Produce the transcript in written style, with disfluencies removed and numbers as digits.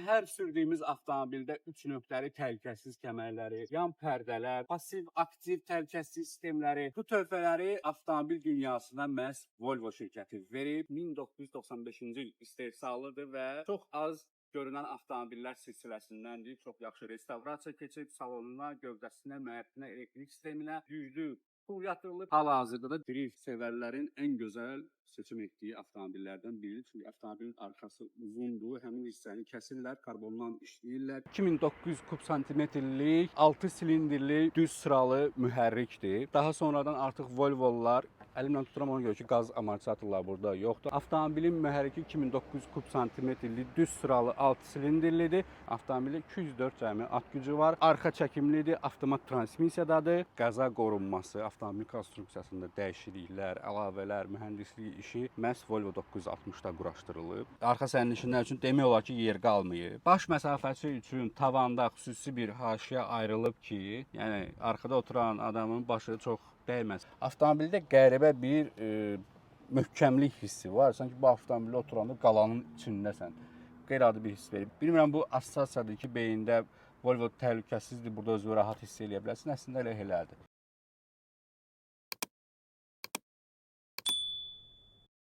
hər sürdüyümüz avtomobildə 3 nöqtəli təhlükəsiz kəmərləri, yan pərdələr, pasiv, aktiv təhlükəsizlik sistemləri, bu töhfələri avtomobil dünyasına məhz Volvo şirkəti verib. 1995-ci il istehsalıdır və çox az görünən avtomobillər silsiləsindəndir. Çox yaxşı restavrasiya keçib, salonuna, gövdəsinə, mühəbbitinə, elektrik sisteminə yüklü pul yatırılıb. Hal-hazırda da drift sevərlərin ən gözəl seçim etdiyi avtomobillərdən biridir. Çünki avtomobilin arxası uzundur, həmin hissəni kəsirlər, karbondan işləyirlər. 2900 kub santimetrlik 6 silindrli düz sıralı mühərrikdir. Daha sonradan artıq Volvo'lar əlimlə tuturam ona görə ki, qaz amortizatorlar burada yoxdur. Avtomobilin mühərriki 2900 kub santimetrlik düz sıralı 6 silindrlidir. Avtomobildə 204 cəmi at gücü var. Arxa çəkimlidir, avtomat transmissiyadadır. Qəza qorunması, avtomobil konstruksiyasında dəyişikliklər, əlavələr, mühəndislik işi məhz Volvo 960-da quraşdırılıb. Arxa sərnişinlər üçün demək olar ki, yer qalmayıb. Baş məsafəsi üçün tavanda xüsusi bir haşiyə ayrılıb ki, yəni arxada oturan adamın başı çox dəyməz. Avtomobildə qəribə bir möhkəmlik hissi var. Sanki bu avtomobildə oturanda qalanın içindəsən. Qeyri-adi bir hiss verir. Bilmirəm bu assosiasiyadır ki, beyində Volvo təhlükəsizdir, burada özünü rahat hiss edə bilərsən. Əslində elə elədir.